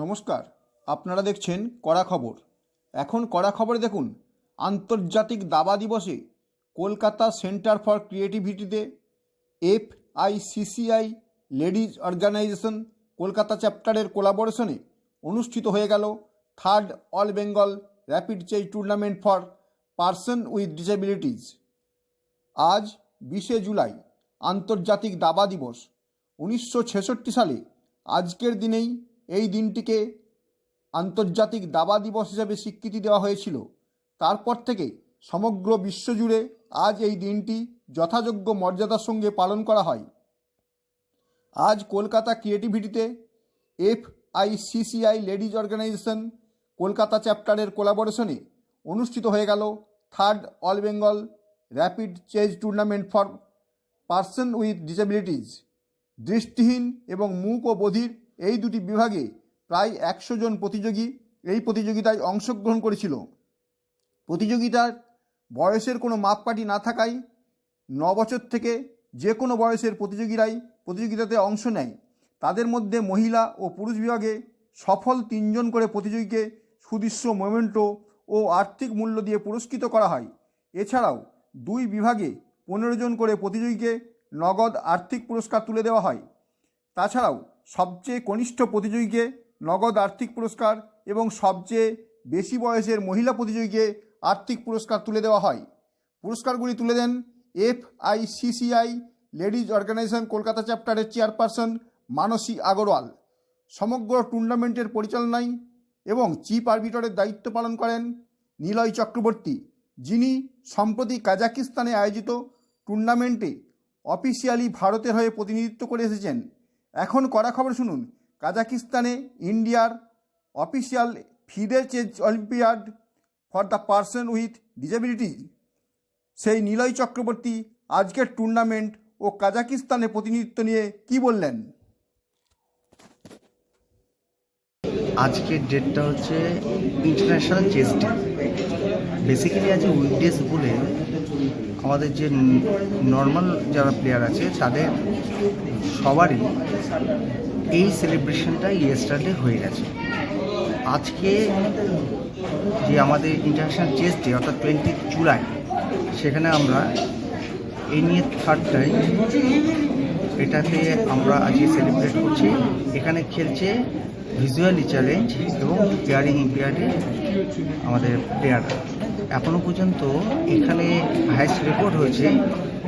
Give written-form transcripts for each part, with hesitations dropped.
নমস্কার, আপনারা দেখছেন কড়া খবর। এখন কড়া খবরে দেখুন, আন্তর্জাতিক দাবা দিবসে কলকাতা সেন্টার ফর ক্রিয়েটিভিটিতে FICCI লেডিজ অর্গানাইজেশন কলকাতা চ্যাপ্টারের কোলাবোরেশনে অনুষ্ঠিত হয়ে গেল third all Bengal rapid chess tournament for person with disabilities. আজ 20শে জুলাই আন্তর্জাতিক দাবা দিবস। 1966 সালে আজকের দিনেই এই দিনটিকে আন্তর্জাতিক দাবা দিবস হিসেবে স্বীকৃতি দেওয়া হয়েছিল। তারপর থেকে সমগ্র বিশ্বজুড়ে আজ এই দিনটি যথাযোগ্য মর্যাদার সঙ্গে পালন করা হয়। আজ কলকাতা ক্রিয়েটিভিটিতে FICCI লেডিজ অর্গানাইজেশন কলকাতা চ্যাপ্টারের কোলাবোরেশনে অনুষ্ঠিত হয়ে গেল third all Bengal rapid chess tournament for person with disabilities. দৃষ্টিহীন এবং মূক ও বধির এই দুটি বিভাগে প্রায় 100 জন প্রতিযোগী এই প্রতিযোগিতায় অংশগ্রহণ করেছিল। প্রতিযোগিতার বয়সের কোনো মাপকাঠি না থাকায় 9 বছর থেকে যে কোনো বয়সের প্রতিযোগীরাই প্রতিযোগিতাতে অংশ নেয়। তাদের মধ্যে মহিলা ও পুরুষ বিভাগে সফল 3 জন করে প্রতিযোগীকে সুদৃশ্য মোমেন্টো ও আর্থিক মূল্য দিয়ে পুরস্কৃত করা হয়। এছাড়াও 2 বিভাগে 15 জন করে প্রতিযোগীকে নগদ আর্থিক পুরস্কার তুলে দেওয়া হয়। তাছাড়াও সবচেয়ে কনিষ্ঠ প্রতিযোগীকে নগদ আর্থিক পুরস্কার এবং সবচেয়ে বেশি বয়সের মহিলা প্রতিযোগীকে আর্থিক পুরস্কার তুলে দেওয়া হয়। পুরস্কারগুলি তুলে দেন FICCI লেডিজ অর্গানাইজেশন কলকাতা চ্যাপ্টারের চেয়ারপারসন মানসী আগরওয়াল। সমগ্র টুর্নামেন্টের পরিচালনায় এবং চিফ আরবিটরের দায়িত্ব পালন করেন নিলয় চক্রবর্তী, যিনি সম্প্রতি কাজাকিস্তানে আয়োজিত টুর্নামেন্টে অফিসিয়ালি ভারতের হয়ে প্রতিনিধিত্ব করে এসেছেন। এখন কড়া খবর শুনুন, কাজাকিস্তানে ইন্ডিয়ার official FIDE chess olympiad for the person with disability সেই নিলয় চক্রবর্তী আজকের টুর্নামেন্ট ও কাজাকিস্তানে প্রতিনিধিত্ব নিয়ে কি বললেন। আজকের ডেটটা হচ্ছে ইন্টারন্যাশনাল চেস ডে। বেসিক্যালি আজ উইকডেজ বলে আমাদের যে নর্মাল যারা প্লেয়ার আছে তাদের সবারই এই সেলিব্রেশনটা ইয়েস্টারডে হয়ে গেছে। আজকে যে আমাদের ইন্টারন্যাশনাল চেস ডে অর্থাৎ 20 জুলাই, সেখানে আমরা এই নিয়ে থার্ড টাইম এটাতে আমরা আজকে সেলিব্রেট করছি। এখানে খেলছে ভিজুয়ালি চ্যালেঞ্জ এবং হিয়ারিং ইম্পেয়ার্ডে আমাদের প্লেয়াররা। এখনও পর্যন্ত এখানে হাইস্ট রেকর্ড হয়েছে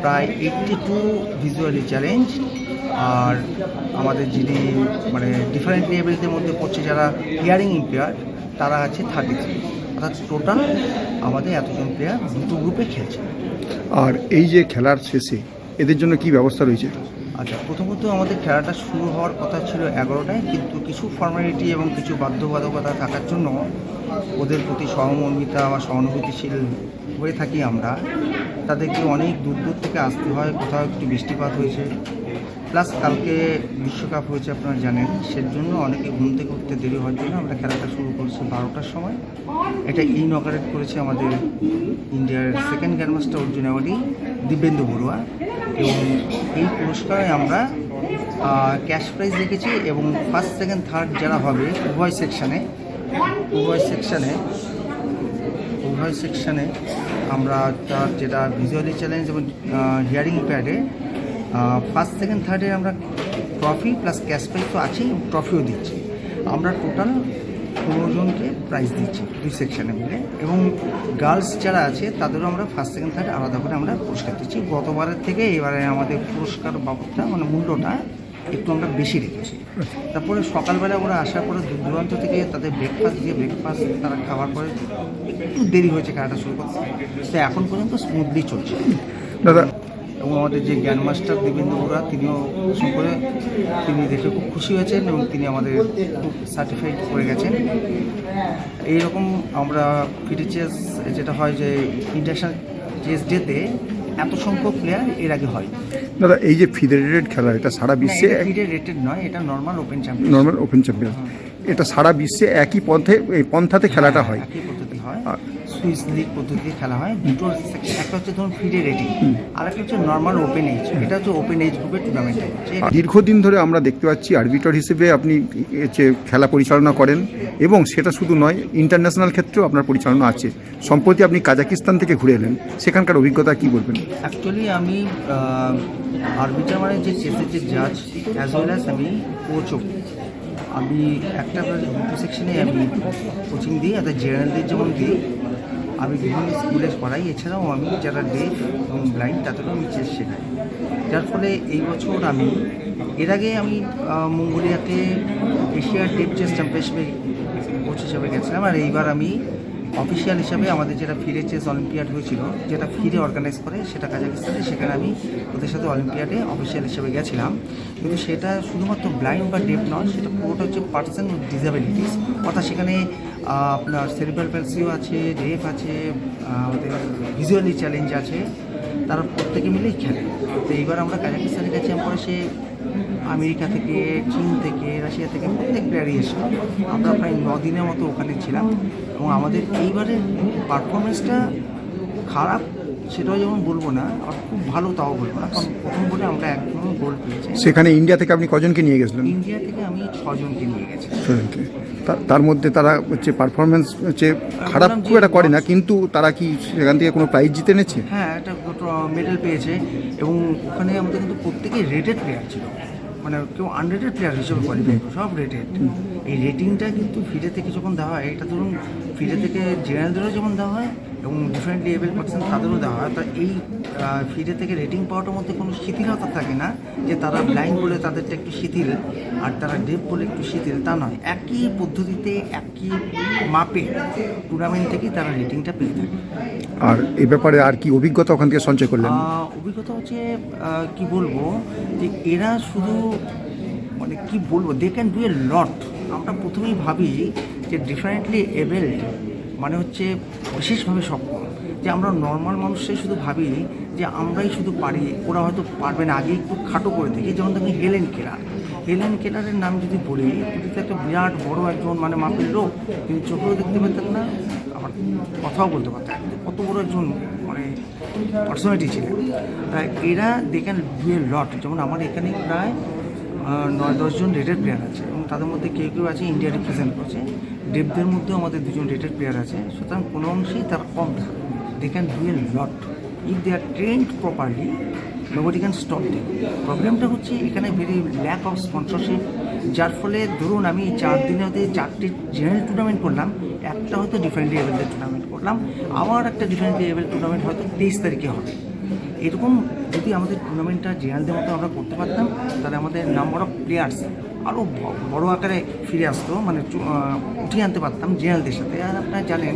প্রায় 82 ভিজুয়ালি চ্যালেঞ্জ, আর আমাদের যিনি মানে ডিফারেন্ট লেভেলদের মধ্যে পড়ছে যারা হিয়ারিং ইম্পেয়ার্ড তারা আছে 33। অর্থাৎ টোটাল আমাদের এতজন প্লেয়ার দুটো গ্রুপে খেলছে। আর এই যে খেলার শেষে এদের জন্য কি ব্যবস্থা রয়েছে? আচ্ছা, প্রথমত আমাদের খেলাটা শুরু হওয়ার কথা ছিল 11টায়, কিন্তু কিছু ফর্মালিটি এবং কিছু বাধ্যবাধকতা থাকার জন্য ওদের প্রতি সহমর্মিতা বা সহানুভূতিশীল হয়ে থাকি আমরা। তাদেরকে অনেক দূর দূর থেকে আসতে হয়, কোথাও একটু বৃষ্টিপাত হয়েছে, প্লাস কালকে বিশ্বকাপ হয়েছে আপনারা জানেন, সেজন্য অনেকে ঘুম থেকে উঠতে দেরি হওয়ার জন্য আমরা খেলাটা শুরু করছি 12টার সময়। এটা ইনঅগারেট করেছে আমাদের ইন্ডিয়ার second grandmaster Arjun awardee Dibyendu Barua, এবং এই পুরস্কারে আমরা ক্যাশ প্রাইজ রেখেছি এবং ফার্স্ট সেকেন্ড থার্ড যারা হবে উভয় সেকশানে আমরা তার যেটা ভিজুয়ালি চ্যালেঞ্জ এবং হিয়ারিং প্যাডে ফার্স্ট সেকেন্ড থার্ডে আমরা ট্রফি প্লাস ক্যাশ প্রাইজ তো আছেই, ট্রফিও দিচ্ছি। আমরা টোটাল 15 জনকে প্রাইজ দিচ্ছি 2 সেকশানে মিলে, এবং গার্লস যারা আছে তাদেরও আমরা ফার্স্ট সেকেন্ড থার্ড আলাদা করে আমরা পুরস্কার দিচ্ছি। গতবারের থেকে এবারে আমাদের পুরস্কার বাবদটা মানে মূল্যটা একটু আমরা বেশি রেখেছি। তারপরে সকালবেলা ওরা আসার পরে দূর দূরান্ত থেকে তাদের ব্রেকফাস্ট তারা খাওয়ার পরে একটু দেরি হয়েছে খেলাটা শুরু করতে, তো এখন পর্যন্ত স্মুথলি চলছে দাদা। এবং আমাদের যে গ্র্যান্ডমাস্টার দিব্যেন্দু বড়ুয়া তিনিও করে তিনি দেখে খুব খুশি হয়েছেন এবং তিনি আমাদের খুব সার্টিফাইড করে গেছেন। এইরকম আমরা ফিডে চেস যেটা হয় যে ইন্টারন্যাশনাল চেস ডেতে এত সংখ্যক প্লেয়ার এর আগে হয়। দাদা, এই যে ফিডারেটেড খেলা এটা সারা বিশ্বে ফিডারেটেড নয়, এটা নর্মাল ওপেন চ্যাম্পিয়ন। এটা সারা বিশ্বে একই পন্থাতে খেলাটা হয়, একই পদ্ধতি হয়। সুইস লিগ পদ্ধতিতে খেলা হয়। দুটো section, একটা হচ্ছে ধরুন ফিডে রেটিং, আর একটা হচ্ছে নর্মাল ওপেন এজ। এটা হচ্ছে ওপেন এজ গ্রুপের টুর্নামেন্ট হচ্ছে। দীর্ঘদিন ধরে আমরা দেখতে পাচ্ছি আরবিটর হিসেবে আপনি যে খেলা পরিচালনা করেন, এবং সেটা শুধু নয়, ইন্টারন্যাশনাল ক্ষেত্রেও আপনার পরিচালনা আছে। সম্প্রতি আপনি কাজাকিস্তান থেকে ঘুরে এলেন, সেখানকার অভিজ্ঞতা কি বলবেন? অ্যাকচুয়ালি আমি আরবিটার মানে যে চেসের যে জাজ অ্যাজ ওয়েল অ্যাজ আমি কোচও। আমি একটা দুটো সেকশনে আমি কোচিং দিই, একটা জেনারেলদের যেমন দিই, আমি বিভিন্ন স্কুলে পড়াই। এছাড়াও আমি যারা ডেফ এবং ব্লাইন্ড তাদেরও আমি চেস শেখাই। যার ফলে এই বছর আমি এর আগে আমি মঙ্গোলিয়াতে এশিয়ার ডেফ চেস চ্যাম্পিয়নশিপে কোচ হিসেবে গেছিলাম। আর এইবার আমি অফিসিয়াল হিসাবে আমাদের যেটা ফিরে চেস অলিম্পিয়াড হয়েছিল, যেটা ফিরে অর্গানাইজ করে, সেটা কাজাকিস্তানে, সেখানে আমি ওদের সাথে অলিম্পিয়াডে অফিসিয়াল হিসেবে গেছিলাম। কিন্তু সেটা শুধুমাত্র ব্লাইন্ড বা ডেফ নয়, সেটা পুরোটা হচ্ছে পার্সন উইথ ডিসএবিলিটিস। অর্থাৎ সেখানে আপনার সেরিব্রাল প্যালসিও আছে, ডেফ আছে, আমাদের ভিজুয়ালি চ্যালেঞ্জ আছে, তারা প্রত্যেকে মিলেই খেলে। তো এইবার আমরা কাজাকিস্তানে গেছি, আমরা সে আমেরিকা থেকে, চীন থেকে, রাশিয়া থেকে প্রত্যেক প্লেয়ারই এসে আমরা প্রায় 9 দিনের মতো ওখানে ছিলাম। এবং আমাদের এইবারের পারফরমেন্সটা খারাপ সেটাও যেমন বলবো না, আর খুব ভালো তাও বলবো না, কারণ প্রথম বলে আমরা একদম গোল পেয়েছি। সেখানে ইন্ডিয়া থেকে আপনি কজনকে নিয়ে গেছিলেন? ইন্ডিয়া থেকে আমি 6 জনকে নিয়ে গেছি। ছজনকে। তার মধ্যে তারা হচ্ছে পারফরমেন্স হচ্ছে খারাপ খুব একটা করে না, কিন্তু তারা কি সেখান থেকে কোনো প্রাইজ জিতে এনেছে? হ্যাঁ, একটা মেডেল পেয়েছে। এবং ওখানে আমাদের কিন্তু প্রত্যেকেই রেটেড প্লেয়ার ছিল, মানে কেউ আনরেটেড প্লেয়ার হিসেবে কোয়ালিফাই, সব রেটেড। এই রেটিংটা কিন্তু ফিডে থেকে যখন দেওয়া হয়, এটা ধরুন ফিডে থেকে জেনারেলদেরও যেমন দেওয়া হয় এবং ডিফারেন্টলি এবেল পার্সন তাদেরও দেওয়া হয়। তা এই ফিডে থেকে রেটিং পাওয়াটার মধ্যে কোনো শিথিলতা থাকে না, যে তারা ব্লাইন্ড বলে তাদেরটা একটু শিথিল আর তারা ডেপ বলে একটু শিথিল, তা নয়। একই পদ্ধতিতে একই মাপে টুর্নামেন্ট থেকেই তারা রেটিংটা পেয়ে থাকে। আর এ ব্যাপারে আর কি অভিজ্ঞতা ওখান থেকে সঞ্চয় করলেন? অভিজ্ঞতা হচ্ছে কি বলবো, যে এরা শুধু মানে কি বলবো, দে ক্যান ডু এ লট। আমরা প্রথমেই ভাবি যে ডিফারেন্টলি এবেলড মানে হচ্ছে বিশেষভাবে সক্ষম, যে আমরা নর্মাল মানুষরাই শুধু ভাবি যে আমরাই শুধু পারি, ওরা হয়তো পারবে না, আগে একটু খাটো করে দেখি। যেমন দেখুন হেলেন কেলারের নাম যদি বলি, তিনি তো একটা বিরাট বড় একজন মানে মাপের লোক, তিনি চোখেও দেখতে পেতেন না, আবার কথাও বলতে পারতেন, কত বড় একজন মানে পার্সোনালিটি ছিলেন। তাই এরা দে ক্যান ডু এ লট। যেমন আমার এখানে প্রায় 9-10 জন রেটেড প্লেয়ার আছে, এবং তাদের মধ্যে কেউ কেউ আছে ইন্ডিয়া রিপ্রেজেন্ট করছে। ডেপদের মধ্যেও আমাদের 2 জন রেটেড প্লেয়ার আছে। সুতরাং কোনো অংশেই তারা কম না, they can do a lot if they are trained properly, nobody can stop them. প্রবলেমটা হচ্ছে এখানে ভেরি ল্যাক অফ স্পন্সরশিপ, যার ফলে ধরুন আমি 4 দিনে হতে 4টি জেনারেল টুর্নামেন্ট করলাম, একটা হয়তো ডিফারেন্টলি এবেলদের টুর্নামেন্ট করলাম, আবার একটা ডিফারেন্টলি এবেল টুর্নামেন্ট হয়তো 23 তারিখে হবে। এরকম যদি আমাদের টুর্নামেন্টটা জেনারেলদের মতো আমরা করতে পারতাম, তাহলে আমাদের নাম্বার অফ প্লেয়ার্স আরও বড় আকারে ফিরে আসতো, মানে উঠিয়ে আনতে পারতাম জেনারেলদের সাথে। আর আপনারা জানেন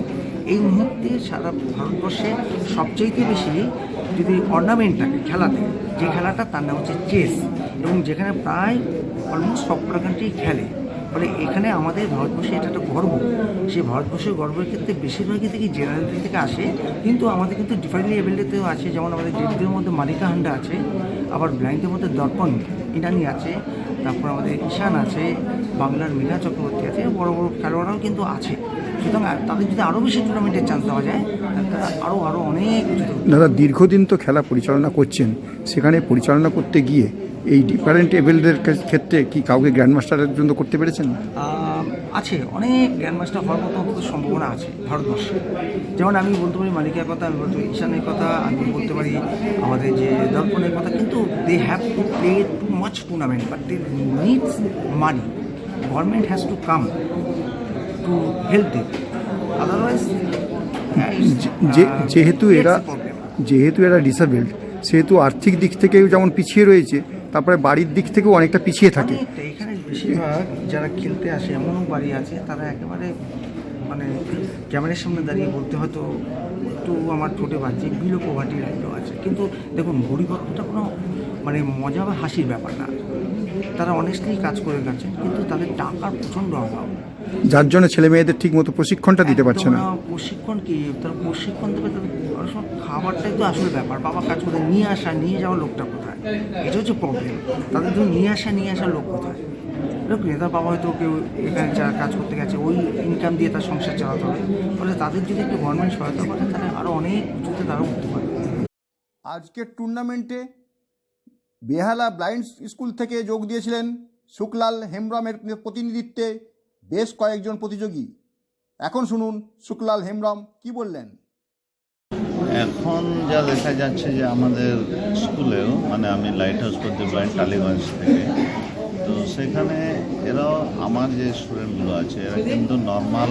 এই মুহূর্তে সারা ভারতবর্ষে সবচাইতে বেশি যদি অর্নামেন্টটাকে খেলাতে, যে খেলাটা তার নাম হচ্ছে চেস, এবং যেখানে প্রায় অলমোস্ট সব কান্ট্রি খেলে। ফলে এখানে আমাদের ভারতবর্ষে এটা একটা গর্ব। সেই ভারতবর্ষের গর্বের ক্ষেত্রে বেশিরভাগই থেকে জেনারেলদের থেকে আসে, কিন্তু আমাদের কিন্তু ডিফারেন্টলি এবেলদেরও আছে। যেমন আমাদের ডেপদের মধ্যে মালিকা হান্ডা আছে, আবার ব্লাইন্ডের মধ্যে দর্পণ ইরানি আছে, তারপর আমাদের ঈশান আছে, বাংলার মীরা চক্রবর্তী আছে, বড় বড় খেলোয়াড়রাও কিন্তু আছে। সুতরাং তাদের যদি আরও বেশি টুর্নামেন্টের চান্স দেওয়া যায়, তারা আরও অনেক। দাদা, দীর্ঘদিন তো খেলা পরিচালনা করছেন, সেখানে পরিচালনা করতে গিয়ে এই ডিফারেন্ট এবেলদের ক্ষেত্রে কি কাউকে গ্র্যান্ড মাস্টারের জন্য করতে পেরেছেন? আছে, অনেক গ্র্যান্ড মাস্টার হওয়ার মতো অন্তত সম্ভাবনা আছে ভারতবর্ষে। যেমন আমি বলতে পারি মালিকার কথা, আমি বলতে পারি ঈশানের কথা, আমি বলতে পারি আমাদের যে দর্পণের কথা। কিন্তু they have to play too much tournament, but they needs money. Government has to come to help them, otherwise যেহেতু এরা ডিসেবলড, সেহেতু আর্থিক দিক থেকেও যেমন পিছিয়ে রয়েছে, তারপরে বাড়ির দিক থেকেও অনেকটা পিছিয়ে থাকে। এখানে বেশিরভাগ যারা খেলতে আসে এমনও বাড়ি আছে, তারা একেবারে মানে ক্যামেরার সামনে দাঁড়িয়ে বলতে হয়তো একটু আমার ঠোঁটে বাজছে, বিলো পোভার্টির লাইনও আছে। কিন্তু দেখুন, গরিবত্বটা কোনো মানে মজা বা হাসির ব্যাপার না। তারা অনেস্টলি কাজ করে গেছেন, কিন্তু তাদের টাকার প্রচণ্ড অভাব, যার জন্য ছেলে মেয়েদের ঠিক মতো প্রশিক্ষণটা দিতে পারছে না। প্রশিক্ষণ কি, তারা প্রশিক্ষণ দেবে, তাদের অনেক সময় খাবারটাই তো আসল ব্যাপার। বাবা কাজ করে নিয়ে আসা, নিয়ে যাওয়া লোকটা কোথায়, এটা হচ্ছে প্রবলেম। তাদের জন্য নিয়ে আসা লোক কোথায়? এবার ক্রেতার বাবা হয়তো কেউ এখানে যারা কাজ করতে গেছে ওই ইনকাম দিয়ে তার সংসার চালাতে হবে, ফলে তাদের যদি একটু গভর্নমেন্ট সহায়তা করে তাহলে আরও অনেক উঁচুতে তারা উঠতে পারে। আজকের টুর্নামেন্টে বেহালা ব্লাইন্ড স্কুল থেকে যোগ দিয়েছিলেন সুকলাল হেমব্রমের প্রতিনিধিত্বে বেশ কয়েকজন প্রতিযোগী। এখন শুনুন সুকলাল হেমব্রম কি বললেন। এখন যা দেখা যাচ্ছে যে আমাদের স্কুলেও মানে আমি লাইট হাউস করতে ব্লাইন্ড টালিগঞ্জ থেকে, তো সেখানে এরাও আমার যে স্টুডেন্টগুলো আছে এরা কিন্তু নর্মাল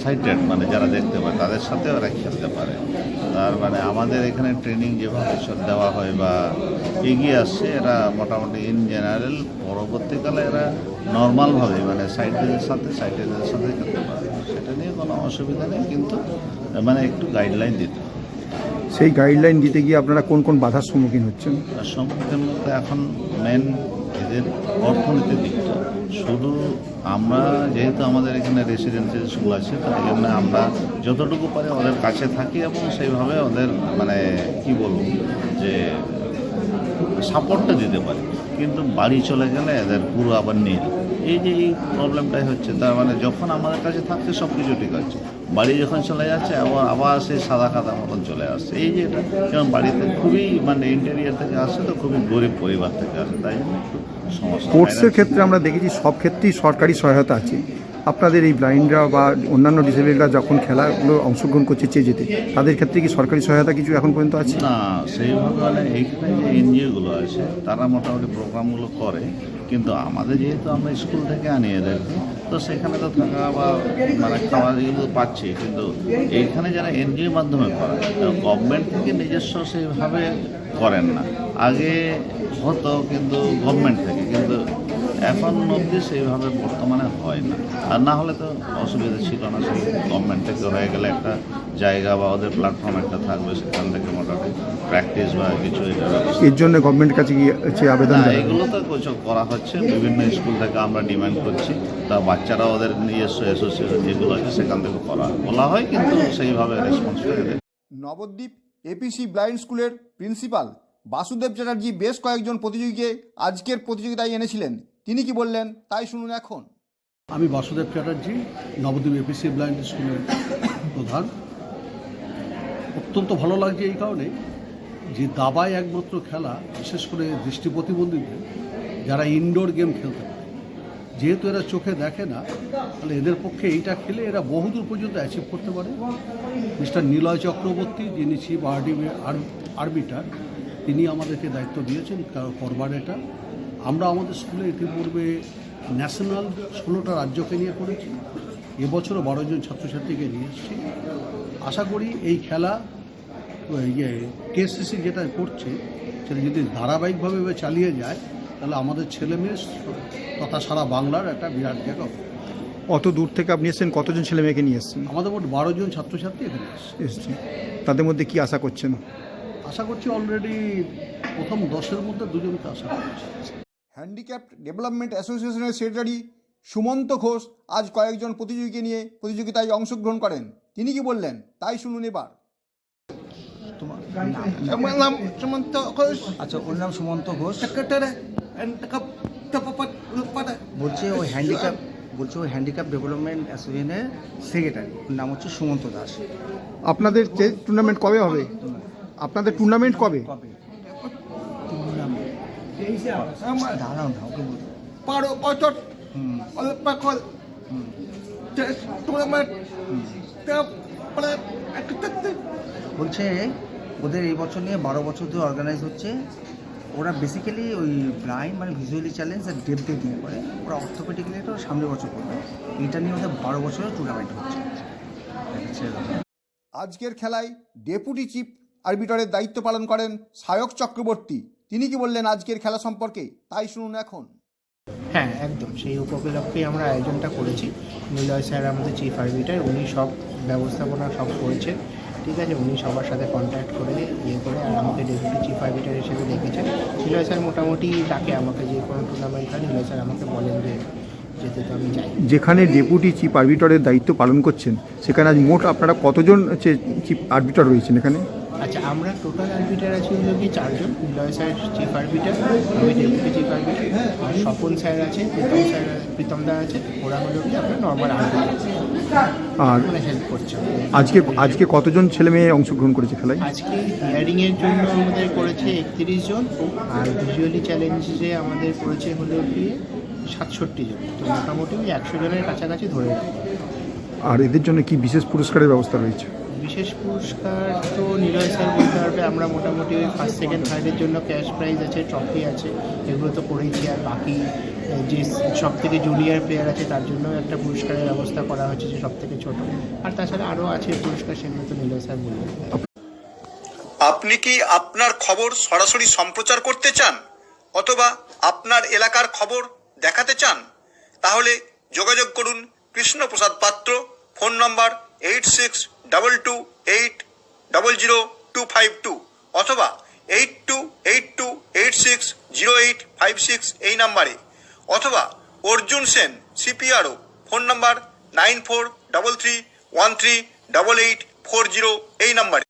সাইটেড মানে যারা দেখতে পায় তাদের সাথে ওরা খেলতে পারে। তার মানে আমাদের এখানে ট্রেনিং যেভাবে দেওয়া হয় বা এগিয়ে আসছে, এরা মোটামুটি ইন জেনারেল পরবর্তীকালে এরা নর্মালভাবে মানে সাইটেদের সাথে খেলতে পারে, সেটা নিয়ে কোনো অসুবিধা নেই, কিন্তু মানে একটু গাইডলাইন দিতে হবে। সেই গাইডলাইন দিতে গিয়ে আপনারা কোন কোন বাধার সম্মুখীন হচ্ছেন? আর সম্মুখীন মধ্যে এখন মেন এদের অর্থনীতির দিকটা। শুধু আমরা যেহেতু আমাদের এখানে রেসিডেন্সিয়াল স্কুল আছে, তাই জন্য আমরা যতটুকু পারি ওদের কাছে থাকি এবং সেইভাবে ওদের মানে কি বলবো যে সাপোর্টটা দিতে পারি। কিন্তু বাড়ি চলে গেলে এদের পুরো আবার নীল, এই যে এই প্রবলেমটাই হচ্ছে। তার মানে যখন আমাদের কাছে থাকছে সব কিছু ঠিক আছে, বাড়ি যখন চলে যাচ্ছে আবার সেই সাদা খাতা মতন চলে আসছে। এই যে এটা যেমন বাড়িতে খুবই মানে ইন্টেরিয়ার থেকে আসছে, তো খুবই গরিব পরিবার থেকে আসে, তাই জন্য একটু সমস্যা। কোর্সের ক্ষেত্রে আমরা দেখেছি সব ক্ষেত্রেই সরকারি সহায়তা আছে। আপনাদের এই ব্লাইন্ডরা বা অন্যান্য ডিসেবলরা যখন খেলাগুলো অংশগ্রহণ করছে চেয়ে যেতে, তাদের ক্ষেত্রে কি সরকারি সহায়তা কিছু এখন পর্যন্ত আছে? না, সেইভাবে মানে এইখানে যে এনজিওগুলো আছে তারা মোটামুটি প্রোগ্রামগুলো করে, কিন্তু আমাদের যেহেতু আমরা স্কুল থেকে আনি এদেরকে, তো সেখানে তো থাকা বা মানে খাওয়া এগুলো পাচ্ছি, কিন্তু এইখানে যারা এনজিওর মাধ্যমে করে গভর্নমেন্ট থেকে নিজস্ব সেইভাবে করেন না। আগে হতো কিন্তু গভর্নমেন্ট থেকে, কিন্তু এখন অবধি সেইভাবে বর্তমানে হয় না। আর না হলে তো অসুবিধা ছিল না, সেই গভর্নমেন্ট থেকে হয়ে গেলে একটা জায়গা বা ওদের প্ল্যাটফর্ম একটা থাকবে, সেখান থেকে মোটামুটি প্র্যাকটিস বা কিছু এর জন্য গভর্নমেন্টের কাছে গিয়ে আবেদন জানাবেন? এগুলো তো কিছু করা হচ্ছে, বিভিন্ন স্কুল থেকে আমরা ডিমান্ড করছি, তা বাচ্চারা ওদের নিজস্ব অ্যাসোসিয়েশন যেগুলো আছে সেখান থেকে বলা হয়, কিন্তু সেইভাবে রেসপন্স করে। নবদ্বীপ এপিসি ব্লাইন্ড স্কুলের প্রিন্সিপাল বাসুদেব চ্যাটার্জি বেশ কয়েকজন প্রতিযোগীকে আজকের প্রতিযোগিতায় এনেছিলেন। তিনি কি বললেন তাই শুনুন এখন। আমি বাসুদেব চ্যাটার্জি, নবদ্বীপ এপিসি ব্লাইন্ড স্কুলের প্রধান। অত্যন্ত ভালো লাগছে এই কারণে যে দাবায় একমাত্র খেলা, বিশেষ করে দৃষ্টি প্রতিবন্ধীদের যারা ইনডোর গেম খেলতে পারে, যেহেতু এরা চোখে দেখে না, তাহলে এদের পক্ষে এইটা খেলে এরা বহুদূর পর্যন্ত অ্যাচিভ করতে পারে। মিস্টার নিলয় চক্রবর্তী, যিনি চিফ আরবিটার, তিনি আমাদেরকে দায়িত্ব দিয়েছেন করবার এটা। আমরা আমাদের স্কুলে ইতিপূর্বে ন্যাশনাল 16টা রাজ্যকে নিয়ে করেছি, এবছরও 12 জন ছাত্রছাত্রীকে নিয়ে এসেছি। আশা করি এই খেলা কেএসসিসি যেটা করছে সেটা যদি ধারাবাহিকভাবে চালিয়ে যায়, তাহলে আমাদের ছেলেমেয়ে তথা সারা বাংলার একটা বিরাট জায়গা। অত দূর থেকে আপনি এসেছেন, কতজন ছেলে মেয়েকে নিয়ে এসেছেন? আমাদের মোট 12 জন ছাত্রছাত্রী এখানে এসছে। তাদের মধ্যে কি আশা করছেন? আশা করছি অলরেডি প্রথম 10-এর মধ্যে 2 জনকে আশা করছি। হ্যান্ডিক্যাপড ডেভেলপমেন্ট অ্যাসোসিয়েশনের সেক্রেটারি সুমন্ত ঘোষ আজ কয়েকজন প্রতিযোগীকে নিয়ে প্রতিযোগিতায় অংশগ্রহণ করেন। তিনি কি বললেন তাই শুনুন এবার। আমার নাম সুমন্ত ঘোষ। আচ্ছা, ওর নাম সুমন্ত ঘোষ। বলছে ওই হ্যান্ডিক্যাপ ডেভেলপমেন্ট অ্যাসোসিয়েশনের সেক্রেটারি, ওর নাম হচ্ছে সুমন্ত দাস। আপনাদের যে টুর্নামেন্ট কবে হবে? আপনাদের টুর্নামেন্ট কবে? দাঁড়াও না, ওকে বলতে। 12 বছর অল্প কল টুর্নামেন্ট বলছে ওদের এই বছর নিয়ে 12 বছর ধরে অর্গানাইজ হচ্ছে। ওরা বেসিক্যালি ওই ব্লাইন্ড মানে ভিজুয়ালি চ্যালেঞ্জ আর ডেপথে নিয়ে করে। ওরা অর্থোপেডিক্যালি এটা সামনের বছর করবে। এটা নিয়ে ওদের 12 বছরের টুর্নামেন্ট হচ্ছে। আজকের খেলায় ডেপুটি চিফ আরবিটরের দায়িত্ব পালন করেন সায়ক চক্রবর্তী। তিনি কি বললেন আজকের খেলা সম্পর্কে তাই শুনুন এখন। হ্যাঁ, একদম সেই উপলক্ষেই আমরা আয়োজনটা করেছি। নিলয় স্যার আমাদের চিফ আরবিটার, উনি সব ব্যবস্থাপনা সব করেছেন, ঠিক আছে। উনি সবার সাথে কন্ট্যাক্ট করে করে আর আমাকে ডেপুটি চিফ আরবিটার হিসেবে দেখেছেন। নিলয় স্যার মোটামুটি ডাকে আমাকে, যে কোনো টুর্নামেন্ট হয় নিলয় স্যার আমাকে বলেন যে যেতে, তো আমি যাই। যেখানে ডেপুটি চিফ আরবিটরের দায়িত্ব পালন করছেন, সেখানে আজ মোট আপনারা কতজন চিফ আরবিটর রয়েছেন এখানে? আচ্ছা, আমরা টোটাল আরবিটার আছি হলো কি 4 জন। নিলয় স্যার চিফ আরবিটার, আমি ডেপুটি চিফ আরবিটার, আর স্বপন স্যার আছে, প্রীতম দা আছে। ওরা হলো কি আপনার নর্মাল আরবিটার, আর মানে হেল্প করছে। আজকে কতজন ছেলে মেয়ে অংশগ্রহণ করেছে খেলায়? আজকে হিয়ারিংয়ের জন্য আমাদের করেছে 31 জন, আর ভিজুয়ালি চ্যালেঞ্জে আমাদের করেছে হলো কি 67 জন। তো মোটামুটি ওই 100 জনের কাছাকাছি ধরে রাখি। আর এদের জন্য কি বিশেষ পুরস্কারের ব্যবস্থা রয়েছে? বিশেষ পুরস্কার তো নিলয় স্যার বলতে পারবে। আমরা মোটামুটি ওই ফার্স্ট সেকেন্ড থার্ডের জন্য ক্যাশ প্রাইজ আছে, ট্রফি আছে, এগুলো তো করেছি। আর বাকি যে সব থেকে জুনিয়র প্লেয়ার আছে তার জন্য একটা পুরস্কারের ব্যবস্থা করা হয়েছে, যে সব থেকে ছোটো। আর তাছাড়া আরও আছে পুরস্কার, সেগুলো তো নিলয় স্যার বলবেন। আপনি কি আপনার খবর সরাসরি সম্প্রচার করতে চান অথবা আপনার এলাকার খবর দেখাতে চান? তাহলে যোগাযোগ করুন কৃষ্ণপ্রসাদ পাত্র, ফোন নম্বর 8622800252 অথবা 8282860856 এই নাম্বারে, অথবা অর্জুন সেন সিপিআরও, ফোন নম্বর 9433138840 এই নাম্বারে।